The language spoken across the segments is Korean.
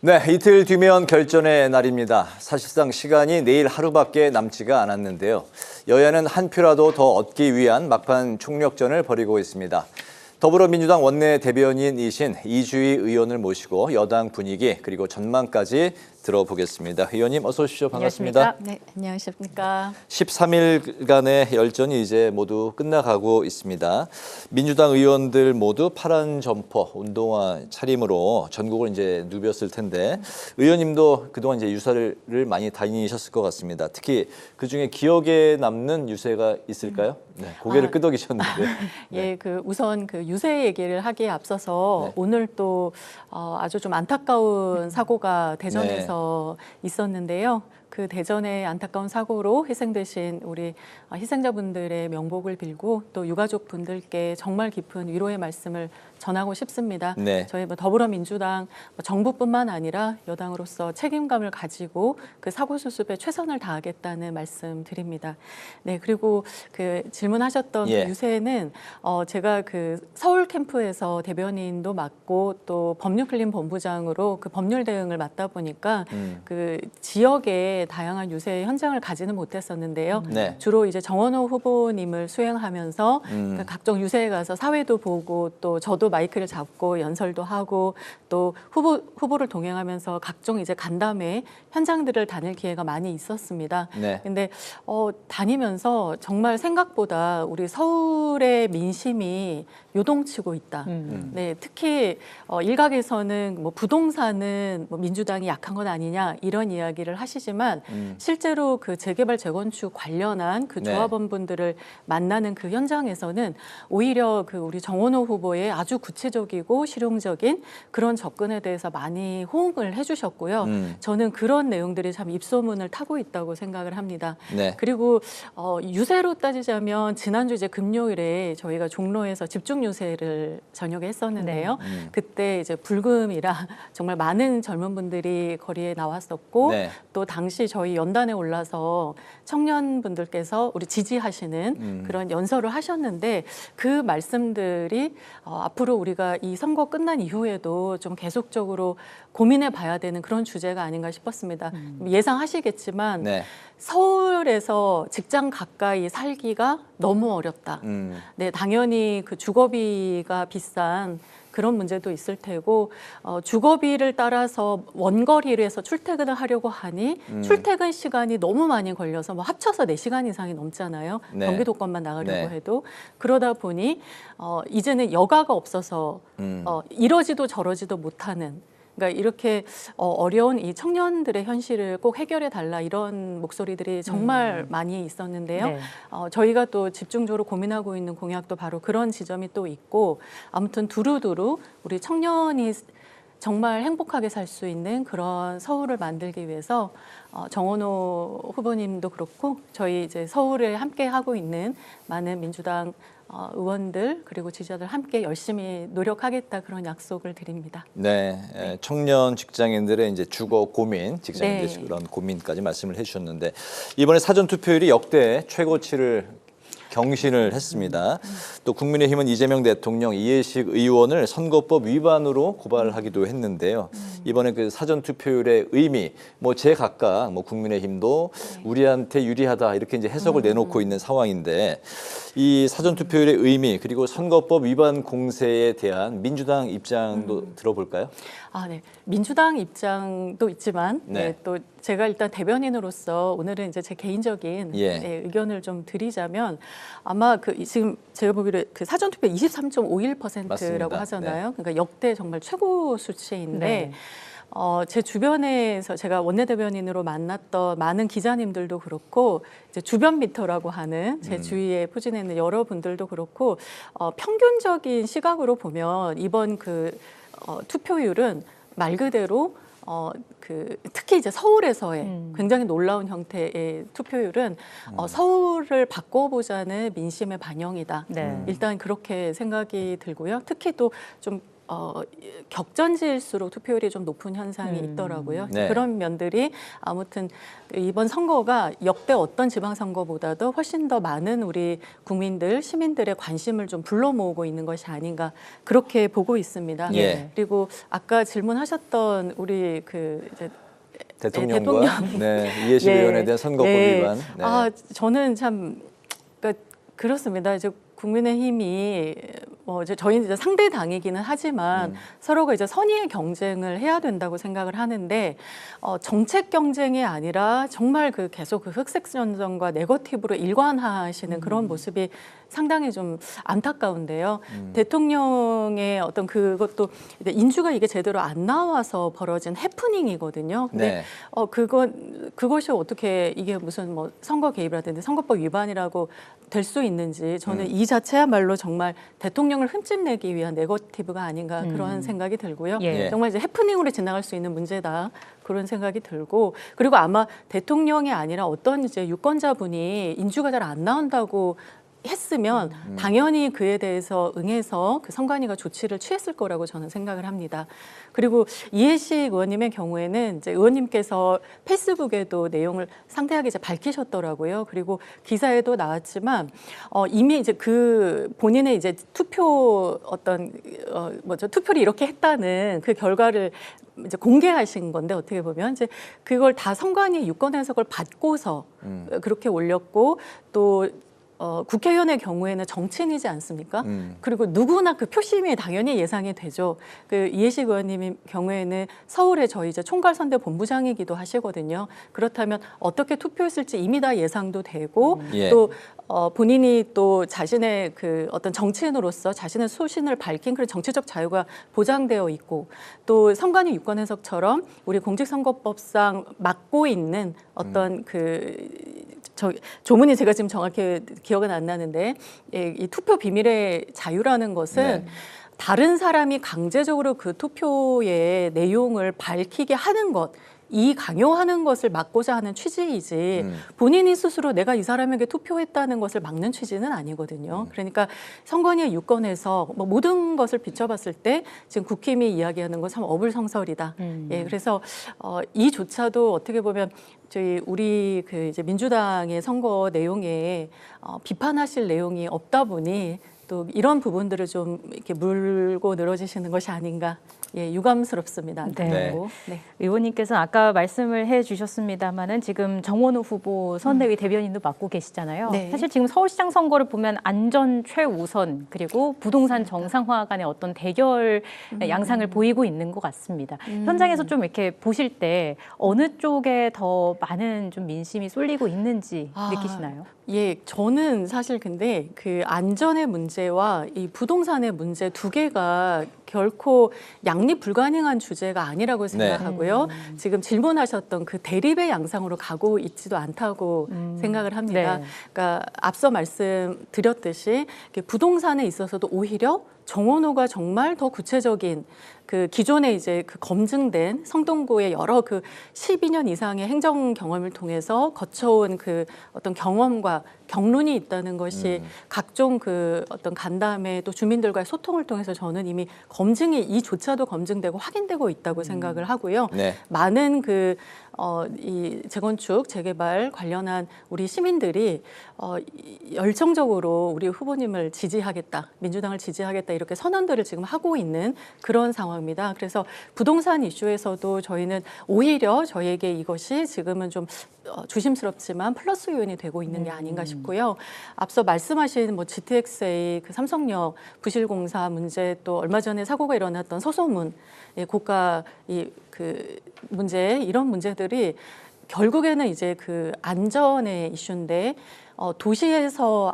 네, 이틀 뒤면 결전의 날입니다. 사실상 시간이 내일 하루밖에 남지가 않았는데요. 여야는 한 표라도 더 얻기 위한 막판 총력전을 벌이고 있습니다. 더불어민주당 원내 대변인이신 이주희 의원을 모시고 여당 분위기 그리고 전망까지 들어보겠습니다. 의원님 어서 오십시오. 반갑습니다. 안녕하십니까? 네, 안녕하십니까? 13일간의 열전이 이제 모두 끝나가고 있습니다. 민주당 의원들 모두 파란 점퍼, 운동화 차림으로 전국을 이제 누볐을 텐데 의원님도 그동안 이제 유세를 많이 다니셨을 것 같습니다. 특히 그 중에 기억에 남는 유세가 있을까요? 네, 고개를 끄덕이셨는데. 예, 우선 유세 얘기를 하기에 앞서서 네. 오늘 또 아주 좀 안타까운 사고가 대전에서 있었는데요. 그 대전의 안타까운 사고로 희생되신 우리 희생자분들의 명복을 빌고 또 유가족 분들께 정말 깊은 위로의 말씀을 전하고 싶습니다. 네. 저희 더불어민주당 정부뿐만 아니라 여당으로서 책임감을 가지고 그 사고 수습에 최선을 다하겠다는 말씀 드립니다. 네, 그리고 그 질문하셨던 예. 그 유세는 제가 서울 캠프에서 대변인도 맡고 또 법률클린 본부장으로 그 법률 대응을 맡다 보니까 그 지역의 다양한 유세 현장을 가지는 못했었는데요. 네. 주로 이제 정원호 후보님을 수행하면서 그 각종 유세에 가서 사회도 보고 또 저도 마이크를 잡고 연설도 하고 또 후보를 동행하면서 각종 이제 간담회 현장들을 다닐 기회가 많이 있었습니다. 네. 근데 다니면서 정말 생각보다 우리 서울의 민심이 요동치고 있다. 네, 특히 일각에서는 뭐 부동산은 뭐 민주당이 약한 건 아니냐 이런 이야기를 하시지만 실제로 그 재개발 재건축 관련한 그 네. 조합원분들을 만나는 그 현장에서는 오히려 그 우리 정원호 후보의 아주 구체적이고 실용적인 그런 접근에 대해서 많이 호응을 해주셨고요. 저는 그런 내용들이 참 입소문을 타고 있다고 생각을 합니다. 네. 그리고 유세로 따지자면 지난주 이제 금요일에 저희가 종로에서 집중 유세를 저녁에 했었는데요. 그때 이제 불금이라 정말 많은 젊은 분들이 거리에 나왔었고 네. 또 당시 저희 연단에 올라서 청년분들께서 우리 지지하시는 그런 연설을 하셨는데 그 말씀들이 앞으로 우리가 이 선거 끝난 이후에도 좀 계속적으로 고민해 봐야 되는 그런 주제가 아닌가 싶었습니다. 예상하시겠지만 네. 서울에서 직장 가까이 살기가 너무 어렵다. 네, 당연히 그 주거비가 비싼 그런 문제도 있을 테고 주거비를 따라서 원거리를 해서 출퇴근을 하려고 하니 출퇴근 시간이 너무 많이 걸려서 뭐 합쳐서 4시간 이상이 넘잖아요. 네. 경기도권만 나가려고 네. 해도 그러다 보니 이제는 여가가 없어서 이러지도 저러지도 못하는 그러니까 이렇게 어려운 이 청년들의 현실을 꼭 해결해 달라 이런 목소리들이 정말 많이 있었는데요. 네. 저희가 또 집중적으로 고민하고 있는 공약도 바로 그런 지점이 또 있고 아무튼 두루두루 우리 청년이 정말 행복하게 살 수 있는 그런 서울을 만들기 위해서 정원호 후보님도 그렇고 저희 이제 서울을 함께 하고 있는 많은 민주당 의원들 그리고 지지자들 함께 열심히 노력하겠다 그런 약속을 드립니다. 네, 청년 직장인들의 이제 주거 고민, 직장인들의 네. 그런 고민까지 말씀을 해주셨는데 이번에 사전 투표율이 역대 최고치를 경신을 했습니다. 또 국민의힘은 이재명 대통령, 이해식 의원을 선거법 위반으로 고발하기도 했는데요. 이번에 그 사전 투표율의 의미, 뭐 제각각 뭐 국민의힘도 우리한테 유리하다 이렇게 이제 해석을 내놓고 있는 상황인데 이 사전 투표율의 의미 그리고 선거법 위반 공세에 대한 민주당 입장도 들어볼까요? 네. 민주당 입장도 있지만 네. 또 제가 일단 대변인으로서 오늘은 이제 제 개인적인 예. 의견을 좀 드리자면 아마 지금 제가 보기로 그 사전투표 23.51%라고 맞습니다. 하잖아요. 그러니까 역대 정말 최고 수치인데 네. 제 주변에서 제가 원내대변인으로 만났던 많은 기자님들도 그렇고 이제 주변 미터라고 하는 제 주위에 포진해 있는 여러분들도 그렇고 평균적인 시각으로 보면 이번 투표율은 말 그대로 특히 이제 서울에서의 굉장히 놀라운 형태의 투표율은 서울을 바꿔보자는 민심의 반영이다. 네. 일단 그렇게 생각이 들고요. 특히 또 좀 격전지일수록 투표율이 좀 높은 현상이 있더라고요. 네. 그런 면들이 아무튼 이번 선거가 역대 어떤 지방선거보다도 훨씬 더 많은 우리 국민들, 시민들의 관심을 좀 불러 모으고 있는 것이 아닌가 그렇게 보고 있습니다. 예. 그리고 아까 질문하셨던 우리 그 이제 대통령과 이해식 의원에 대한 선거법 위반. 네. 아, 저는 참 그러니까 그렇습니다. 이제 국민의힘이 뭐 이제 저희는 이제 상대 당이기는 하지만 서로가 이제 선의의 경쟁을 해야 된다고 생각을 하는데 정책 경쟁이 아니라 정말 그 계속 그 흑색 전쟁과 네거티브로 일관하시는 그런 모습이 상당히 좀 안타까운데요. 대통령의 어떤 그것도 인주가 이게 제대로 안 나와서 벌어진 해프닝이거든요. 근데 네. 그것이 어떻게 이게 무슨 뭐 선거 개입이라든지 선거법 위반이라고 될 수 있는지 저는 이 자체야말로 정말 대통령을 흠집내기 위한 네거티브가 아닌가 그런 생각이 들고요. 예. 정말 이제 해프닝으로 지나갈 수 있는 문제다 그런 생각이 들고 그리고 아마 대통령이 아니라 어떤 이제 유권자분이 인주가 잘 안 나온다고 했으면 당연히 그에 대해서 응해서 그 선관위가 조치를 취했을 거라고 저는 생각을 합니다. 그리고 이해식 의원님의 경우에는 이제 의원님께서 페이스북에도 내용을 상세하게 이제 밝히셨더라고요. 그리고 기사에도 나왔지만 이미 이제 그 본인의 이제 투표 투표를 이렇게 했다는 그 결과를 이제 공개하신 건데 어떻게 보면 이제 그걸 다 선관위 유권 해석을 받고서 그렇게 올렸고 또 국회의원의 경우에는 정치인이지 않습니까? 그리고 누구나 그 표심이 당연히 예상이 되죠. 그 이해식 의원님의 경우에는 서울에 저희 이제 총괄선대 본부장이기도 하시거든요. 그렇다면 어떻게 투표했을지 이미 다 예상도 되고 예. 또 본인이 또 자신의 그 어떤 정치인으로서 자신의 소신을 밝힌 그런 정치적 자유가 보장되어 있고 또 선관위 유권 해석처럼 우리 공직선거법상 맡고 있는 어떤 조문이 제가 지금 정확히 기억은 안 나는데 이 투표 비밀의 자유라는 것은 다른 사람이 강제적으로 그 투표의 내용을 밝히게 하는 것 이 강요하는 것을 막고자 하는 취지이지 본인이 스스로 내가 이 사람에게 투표했다는 것을 막는 취지는 아니거든요. 그러니까 선관위의 유권에서 뭐 모든 것을 비춰봤을 때 지금 국힘이 이야기하는 건 참 어불성설이다. 예, 그래서 이조차도 어떻게 보면 우리 그 이제 민주당의 선거 내용에 비판하실 내용이 없다 보니 또 이런 부분들을 좀 이렇게 물고 늘어지시는 것이 아닌가. 예, 유감스럽습니다. 네. 네. 의원님께서 아까 말씀을 해주셨습니다만은 지금 정원호 후보 선대위 대변인도 맡고 계시잖아요. 네. 사실 지금 서울시장 선거를 보면 안전 최우선 그리고 부동산 정상화 간의 어떤 대결 양상을 보이고 있는 것 같습니다. 현장에서 좀 이렇게 보실 때 어느 쪽에 더 많은 좀 민심이 쏠리고 있는지 느끼시나요? 예, 저는 사실 근데 그 안전의 문제와 이 부동산의 문제 두 개가 결코 양립 불가능한 주제가 아니라고 생각하고요. 지금 질문하셨던 그 대립의 양상으로 가고 있지도 않다고 생각을 합니다. 네. 그러니까 앞서 말씀드렸듯이 부동산에 있어서도 오히려 정원호가 정말 더 구체적인 그 기존에 이제 그 검증된 성동구의 여러 그 12년 이상의 행정 경험을 통해서 거쳐온 그 어떤 경험과 경륜이 있다는 것이 각종 그 어떤 간담회 또 주민들과의 소통을 통해서 저는 이미 검증이 이조차도 검증되고 확인되고 있다고 생각을 하고요. 네. 많은 이 재건축, 재개발 관련한 우리 시민들이 열정적으로 우리 후보님을 지지하겠다, 민주당을 지지하겠다 이렇게 선언들을 지금 하고 있는 그런 상황입니다. 그래서 부동산 이슈에서도 저희는 오히려 저희에게 이것이 지금은 좀 조심스럽지만 플러스 요인이 되고 있는 게 아닌가 싶고요. 앞서 말씀하신 뭐 GTX-A 그 삼성역 부실공사 문제 또 얼마 전에 사고가 일어났던 서소문 고가 그 문제 이런 문제들이 결국에는 이제 그 안전의 이슈인데 도시에서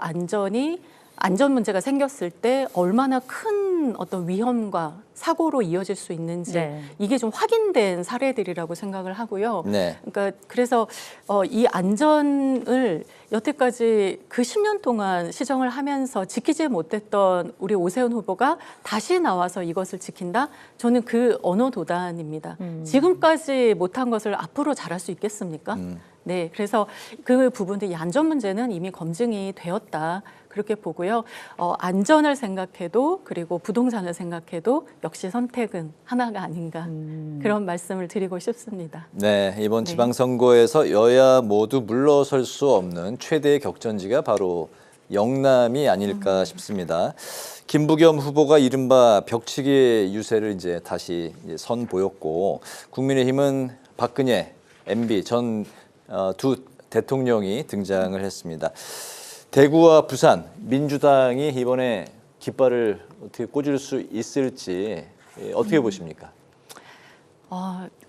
안전 문제가 생겼을 때 얼마나 큰 어떤 위험과 사고로 이어질 수 있는지 네. 이게 좀 확인된 사례들이라고 생각을 하고요. 네. 그러니까 그래서 이 안전을 여태까지 그 10년 동안 시정을 하면서 지키지 못했던 우리 오세훈 후보가 다시 나와서 이것을 지킨다? 저는 그 언어 도단입니다. 지금까지 못한 것을 앞으로 잘할 수 있겠습니까? 네, 그래서 그 부분들 이 안전 문제는 이미 검증이 되었다. 그렇게 보고요. 안전을 생각해도 그리고 부동산을 생각해도 역시 선택은 하나가 아닌가 그런 말씀을 드리고 싶습니다. 네, 이번 네. 지방선거에서 여야 모두 물러설 수 없는 최대의 격전지가 바로 영남이 아닐까 싶습니다. 김부겸 후보가 이른바 벽치기 유세를 이제 다시 선보였고, 국민의힘은 박근혜, MB 전 두 대통령이 등장을 했습니다. 대구와 부산 민주당이 이번에 깃발을 어떻게 꽂을 수 있을지 어떻게 보십니까?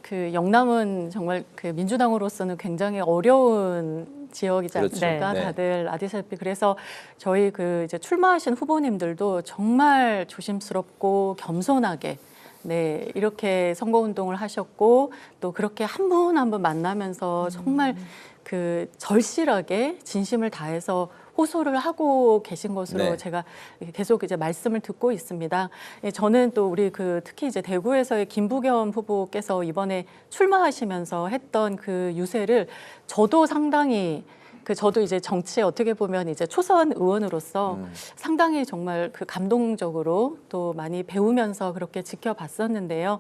그 영남은 정말 그 민주당으로서는 굉장히 어려운 지역이지 그렇죠. 않습니까? 네. 다들 아시다시피 그래서 저희 그 이제 출마하신 후보님들도 정말 조심스럽고 겸손하게 네, 이렇게 선거운동을 하셨고 또 그렇게 한 분 한 분 만나면서 정말 그 절실하게 진심을 다해서 호소를 하고 계신 것으로 네. 제가 계속 이제 말씀을 듣고 있습니다. 예, 저는 또 우리 그 특히 이제 대구에서의 김부겸 후보께서 이번에 출마하시면서 했던 그 유세를 저도 상당히 저도 이제 정치에 어떻게 보면 이제 초선 의원으로서 상당히 정말 그 감동적으로 또 많이 배우면서 그렇게 지켜봤었는데요.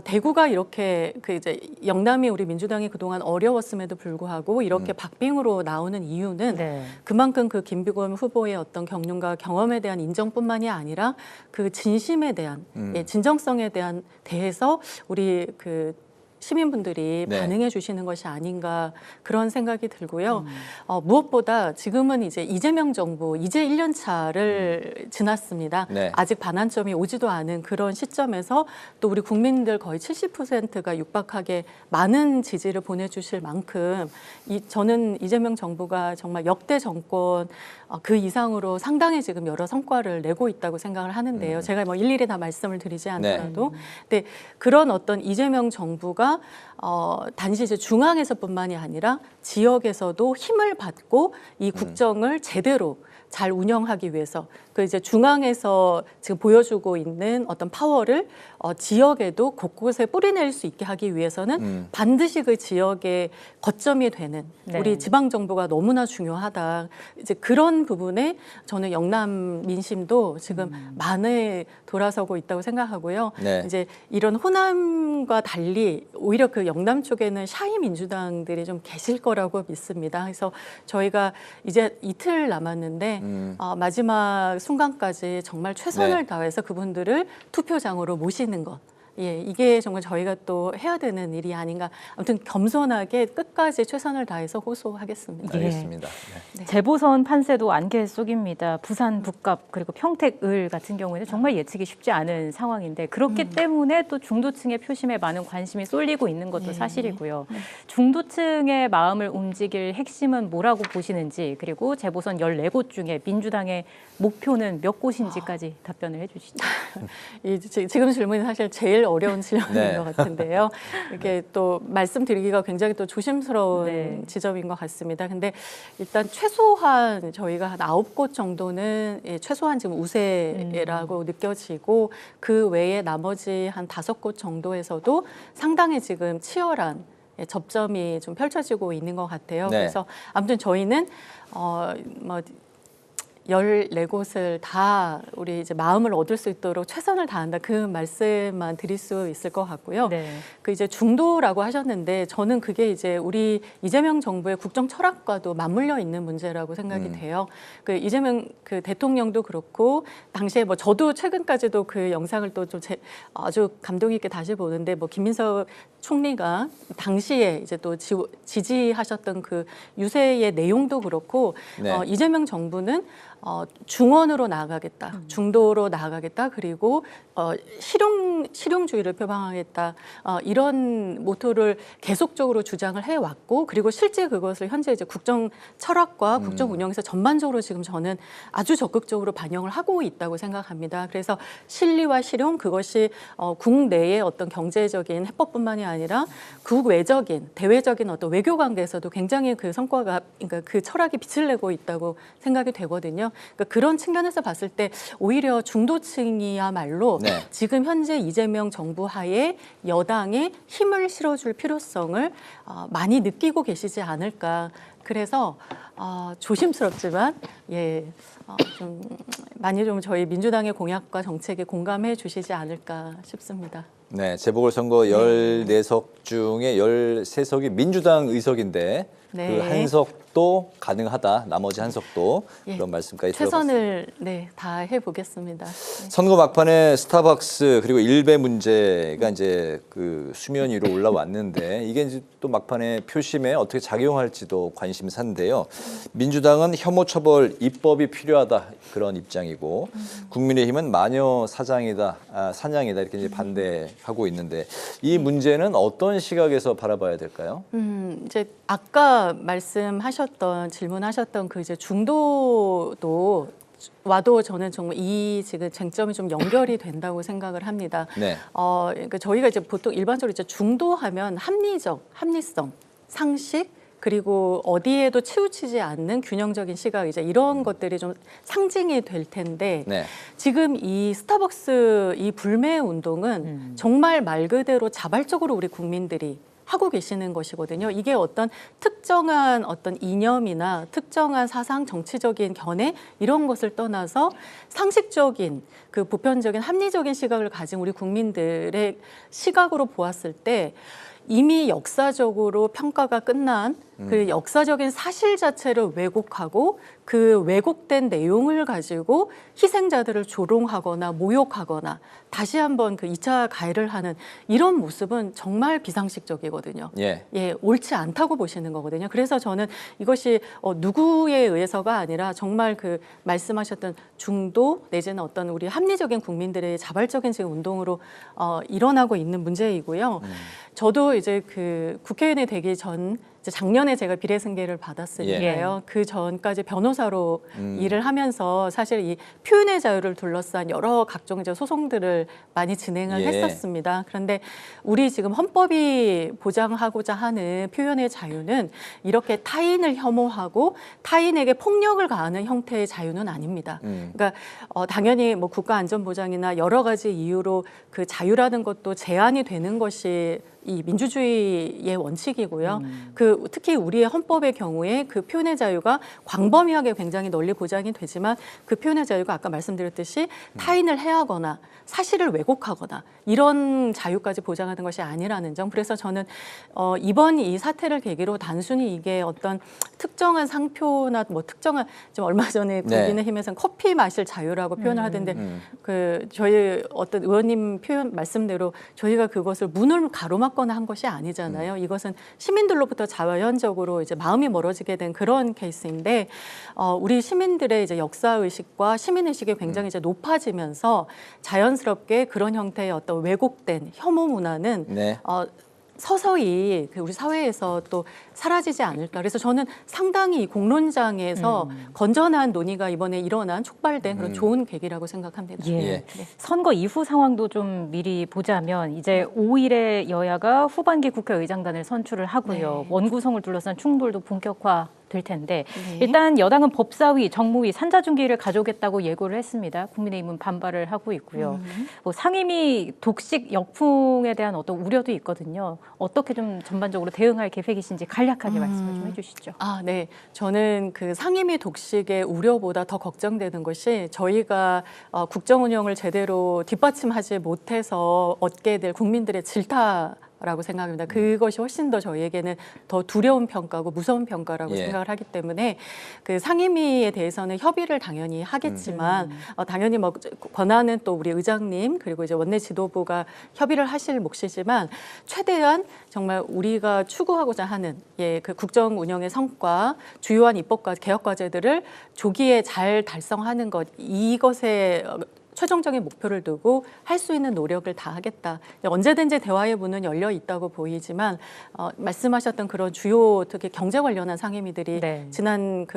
대구가 이렇게 그 이제 영남이 우리 민주당이 그동안 어려웠음에도 불구하고 이렇게 박빙으로 나오는 이유는 네. 그만큼 그 김부겸 후보의 어떤 경륜과 경험에 대한 인정뿐만이 아니라 그 진심에 대한 예, 진정성에 대해서 우리 그 시민분들이 네. 반응해 주시는 것이 아닌가 그런 생각이 들고요. 무엇보다 지금은 이제 이재명 정부 이제 1년 차를 지났습니다. 네. 아직 반환점이 오지도 않은 그런 시점에서 또 우리 국민들 거의 70%가 육박하게 많은 지지를 보내주실 만큼 저는 이재명 정부가 정말 역대 정권 그 이상으로 상당히 지금 여러 성과를 내고 있다고 생각을 하는데요. 제가 뭐 일일이 다 말씀을 드리지 않더라도, 근데 그런 어떤 이재명 정부가 단지 이제 중앙에서뿐만이 아니라 지역에서도 힘을 받고 이 국정을 제대로 잘 운영하기 위해서 그 이제 중앙에서 지금 보여주고 있는 어떤 파워를 지역에도 곳곳에 뿌리낼 수 있게 하기 위해서는 반드시 그 지역의 거점이 되는 네. 우리 지방 정부가 너무나 중요하다. 이제 그런 부분에 저는 영남 민심도 지금 많이 돌아서고 있다고 생각하고요. 네. 이제 이런 호남과 달리 오히려 그 영남 쪽에는 샤이 민주당들이 좀 계실 거라고 믿습니다. 그래서 저희가 이제 이틀 남았는데 마지막 순간까지 정말 최선을 네. 다해서 그분들을 투표장으로 모시는 것. 예, 이게 정말 저희가 또 해야 되는 일이 아닌가. 아무튼 겸손하게 끝까지 최선을 다해서 호소하겠습니다. 예. 알겠습니다. 네. 재보선 판세도 안개 속입니다. 부산 북갑 그리고 평택 을 같은 경우에는 정말 예측이 쉽지 않은 상황인데 그렇기 때문에 또 중도층의 표심에 많은 관심이 쏠리고 있는 것도 예. 사실이고요. 중도층의 마음을 움직일 핵심은 뭐라고 보시는지 그리고 재보선 14곳 중에 민주당의 목표는 몇 곳인지까지 답변을 해주시죠. 지금 질문이 사실 제일 어려운 질문인 네. 것 같은데요. 이렇게 또 말씀드리기가 굉장히 또 조심스러운 네. 지점인 것 같습니다. 근데 일단 최소한 저희가 한 9곳 정도는 최소한 지금 우세라고 느껴지고 그 외에 나머지 한 5곳 정도에서도 상당히 지금 치열한 접점이 좀 펼쳐지고 있는 것 같아요. 네. 그래서 아무튼 저희는 뭐 14곳을 다 우리 이제 마음을 얻을 수 있도록 최선을 다한다. 그 말씀만 드릴 수 있을 것 같고요. 네. 그 이제 중도라고 하셨는데 저는 그게 이제 우리 이재명 정부의 국정 철학과도 맞물려 있는 문제라고 생각이 돼요. 그 이재명 그 대통령도 그렇고 당시에 뭐 저도 최근까지도 그 영상을 또 좀 아주 감동 있게 다시 보는데 뭐 김민석 총리가 당시에 이제 또 지지하셨던 그 유세의 내용도 그렇고 네. 이재명 정부는 중원으로 나아가겠다, 중도로 나아가겠다, 그리고 실용주의를 표방하겠다 이런 모토를 계속적으로 주장을 해왔고 그리고 실제 그것을 현재 이제 국정 철학과 국정 운영에서 전반적으로 지금 저는 아주 적극적으로 반영을 하고 있다고 생각합니다. 그래서 실리와 실용 그것이 국내의 어떤 경제적인 해법뿐만이 아니라 아니라 국외적인 대외적인 어떤 외교 관계에서도 굉장히 그 성과가 그러니까 그 철학이 빛을 내고 있다고 생각이 되거든요. 그러니까 그런 측면에서 봤을 때 오히려 중도층이야말로 네. 지금 현재 이재명 정부 하에 여당에 힘을 실어줄 필요성을 많이 느끼고 계시지 않을까. 그래서 조심스럽지만 좀 많이 좀 저희 민주당의 공약과 정책에 공감해 주시지 않을까 싶습니다. 네, 재보궐선거 14석 중에 13석이 민주당 의석인데 네. 그 한 석도 가능하다. 나머지 한 석도 그런 말씀까지 들어봤습니다. 최선을 다 해보겠습니다. 선거 막판에 스타벅스 그리고 일베 문제가 이제 그 수면 위로 올라왔는데 이게 이제 또 막판에 표심에 어떻게 작용할지도 관심사인데요. 민주당은 혐오 처벌 입법이 필요하다 그런 입장이고 국민의힘은 마녀 사냥이다 이렇게 이제 반대하고 있는데 이 문제는 어떤 시각에서 바라봐야 될까요? 이제 아까 질문하셨던 그 이제 중도도 와도 저는 정말 이 지금 쟁점이 좀 연결이 된다고 생각을 합니다. 네. 그러니까 저희가 이제 보통 일반적으로 이제 중도하면 합리성, 상식 그리고 어디에도 치우치지 않는 균형적인 시각 이제 이런 것들이 좀 상징이 될 텐데 네. 지금 이 스타벅스 이 불매 운동은 정말 말 그대로 자발적으로 우리 국민들이 하고 계시는 것이거든요. 이게 어떤 특정한 어떤 이념이나 특정한 사상, 정치적인 견해 이런 것을 떠나서 상식적인 그 보편적인 합리적인 시각을 가진 우리 국민들의 시각으로 보았을 때 이미 역사적으로 평가가 끝난 그 역사적인 사실 자체를 왜곡하고 그 왜곡된 내용을 가지고 희생자들을 조롱하거나 모욕하거나 다시 한번 그 2차 가해를 하는 이런 모습은 정말 비상식적이거든요. 예. 옳지 않다고 보시는 거거든요. 그래서 저는 이것이 누구에 의해서가 아니라 정말 그 말씀하셨던 중도 내지는 어떤 우리 합리적인 국민들의 자발적인 지금 운동으로 일어나고 있는 문제이고요. 저도 이제 그 국회의원이 되기 전 작년에 제가 비례승계를 받았으니까요. 그 전까지 변호사로 일을 하면서 사실 이 표현의 자유를 둘러싼 여러 각종 이제 소송들을 많이 진행을 했었습니다. 그런데 우리 지금 헌법이 보장하고자 하는 표현의 자유는 이렇게 타인을 혐오하고 타인에게 폭력을 가하는 형태의 자유는 아닙니다. 그러니까 당연히 뭐 국가안전보장이나 여러 가지 이유로 그 자유라는 것도 제한이 되는 것이 이 민주주의의 원칙이고요. 특히 우리의 헌법의 경우에 그 표현의 자유가 광범위하게 굉장히 널리 보장이 되지만 그 표현의 자유가 아까 말씀드렸듯이 타인을 해하거나 사실을 왜곡하거나 이런 자유까지 보장하는 것이 아니라는 점. 그래서 저는 이번 이 사태를 계기로 단순히 이게 어떤 특정한 상표나 뭐 특정한 지금 얼마 전에 국민의힘에서는 커피 마실 자유라고 표현을 하던데 그 저희 어떤 의원님 표현 말씀대로 저희가 그것을 문을 가로막거나 한 것이 아니잖아요. 이것은 시민들로부터 자연적으로 이제 마음이 멀어지게 된 그런 케이스인데 우리 시민들의 이제 역사 의식과 시민 의식이 굉장히 이제 높아지면서 자연스럽게 그런 형태의 어떤 왜곡된 혐오 문화는 서서히 우리 사회에서 또 사라지지 않을까. 그래서 저는 상당히 이 공론장에서 건전한 논의가 이번에 촉발된 그런 좋은 계기라고 생각합니다. 네. 선거 이후 상황도 좀 미리 보자면 이제 5일에 여야가 후반기 국회의장단을 선출을 하고요. 원구성을 둘러싼 충돌도 본격화 될 텐데 일단 여당은 법사위, 정무위, 산자중기를 가져오겠다고 예고를 했습니다. 국민의힘은 반발을 하고 있고요. 뭐 상임위 독식 역풍에 대한 어떤 우려도 있거든요. 어떻게 좀 전반적으로 대응할 계획이신지 간략하게 말씀을 좀 해주시죠. 네. 저는 그 상임위 독식의 우려보다 더 걱정되는 것이 저희가 국정 운영을 제대로 뒷받침하지 못해서 얻게 될 국민들의 질타라고 생각합니다. 그것이 훨씬 더 저희에게는 더 두려운 평가고 무서운 평가라고 생각을 하기 때문에 그 상임위에 대해서는 협의를 당연히 하겠지만 당연히 뭐 권한은 또 우리 의장님 그리고 이제 원내 지도부가 협의를 하실 몫이지만 최대한 정말 우리가 추구하고자 하는 그 국정 운영의 성과, 주요한 입법 개혁 과제들을 조기에 잘 달성하는 것 이것에 최종적인 목표를 두고 할 수 있는 노력을 다 하겠다. 언제든지 대화의 문은 열려 있다고 보이지만 말씀하셨던 그런 주요 특히 경제 관련한 상임위들이 지난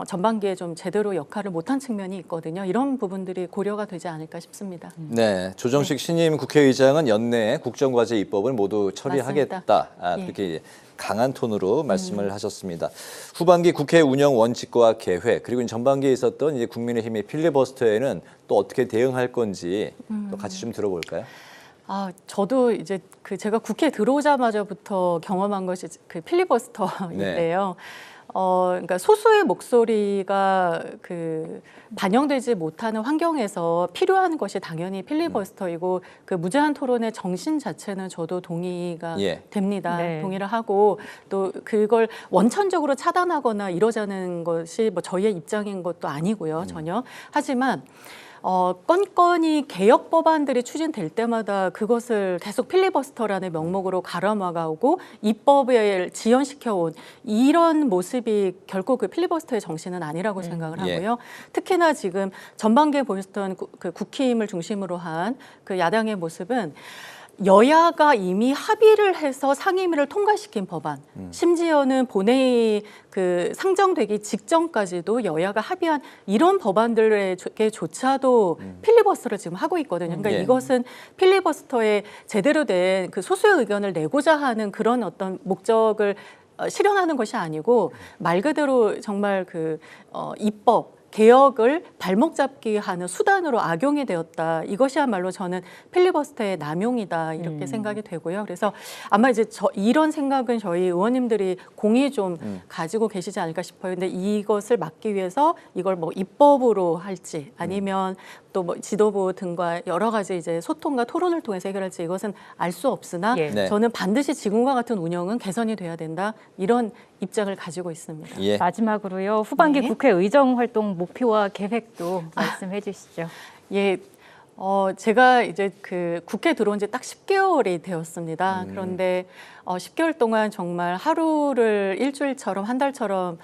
전반기에 좀 제대로 역할을 못한 측면이 있거든요. 이런 부분들이 고려가 되지 않을까 싶습니다. 네, 조정식 신임 국회의장은 연내에 국정과제 입법을 모두 처리하겠다. 예. 그렇게 강한 톤으로 말씀을 하셨습니다. 후반기 국회 운영 원칙과 계획 그리고 전반기에 있었던 이제 국민의힘의 필리버스터에는 또 어떻게 대응할 건지 또 같이 좀 들어볼까요? 저도 이제 제가 국회에 들어오자마자부터 경험한 것이 그 필리버스터인데요. 그러니까 소수의 목소리가 반영되지 못하는 환경에서 필요한 것이 당연히 필리버스터이고 그 무제한 토론의 정신 자체는 저도 동의가 됩니다. 네. 동의를 하고 또 그걸 원천적으로 차단하거나 이러자는 것이 뭐 저희의 입장인 것도 아니고요, 전혀. 하지만 건건이 개혁 법안들이 추진될 때마다 그것을 계속 필리버스터라는 명목으로 가로막아오고 입법을 지연시켜온 이런 모습이 결코 그 필리버스터의 정신은 아니라고 생각을 하고요. 특히나 지금 전반기에 보였던 그 국힘을 중심으로 한 그 야당의 모습은 여야가 이미 합의를 해서 상임위를 통과시킨 법안, 심지어는 본회의 상정되기 직전까지도 여야가 합의한 이런 법안들에조차도 필리버스터를 지금 하고 있거든요. 그러니까 이것은 필리버스터에 제대로 된 그 소수의 의견을 내고자 하는 그런 어떤 목적을 실현하는 것이 아니고 말 그대로 정말 입법 개혁을 발목 잡기 하는 수단으로 악용이 되었다. 이것이야말로 저는 필리버스터의 남용이다 이렇게 생각이 되고요. 그래서 아마 이제 이런 생각은 저희 의원님들이 공히 좀 가지고 계시지 않을까 싶어요. 근데 이것을 막기 위해서 이걸 뭐 입법으로 할지 아니면 또 뭐 지도부 등과 여러 가지 이제 소통과 토론을 통해서 해결할지 이것은 알 수 없으나 저는 반드시 지금과 같은 운영은 개선이 돼야 된다. 이런 입장을 가지고 있습니다. 마지막으로요. 후반기 국회 의정 활동 목표와 계획도 말씀해 주시죠. 제가 이제 국회 들어온 지 딱 10개월이 되었습니다. 그런데 10개월 동안 정말 하루를 일주일처럼 한 달처럼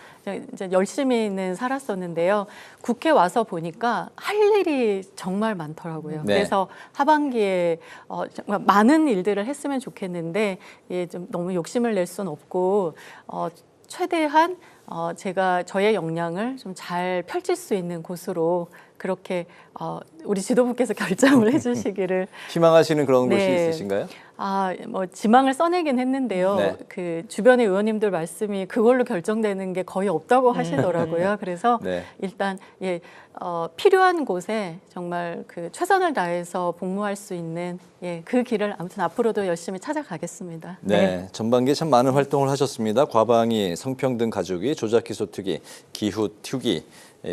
이제 열심히는 살았었는데요. 국회 와서 보니까 할 일이 정말 많더라고요. 그래서 하반기에 정말 많은 일들을 했으면 좋겠는데 좀 너무 욕심을 낼 수는 없고 최대한 제가 저의 역량을 좀 잘 펼칠 수 있는 곳으로 그렇게 우리 지도부께서 결정을 해주시기를 희망하시는 그런 곳이 있으신가요? 뭐 지망을 써내긴 했는데요. 그 주변의 의원님들 말씀이 그걸로 결정되는 게 거의 없다고 하시더라고요. 그래서 일단 필요한 곳에 정말 최선을 다해서 복무할 수 있는 그 길을 아무튼 앞으로도 열심히 찾아가겠습니다. 전반기에 참 많은 활동을 하셨습니다. 과방위, 성평등 가족이, 조작기 소투기, 기후 투기.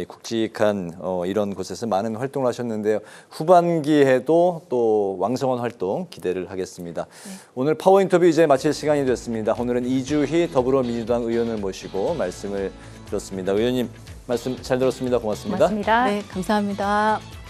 굵직한 이런 곳에서 많은 활동을 하셨는데요. 후반기에도 또 왕성한 활동 기대를 하겠습니다. 오늘 파워 인터뷰 이제 마칠 시간이 됐습니다. 오늘은 이주희 더불어민주당 의원을 모시고 말씀을 들었습니다. 의원님 말씀 잘 들었습니다. 고맙습니다. 고맙습니다. 네, 감사합니다.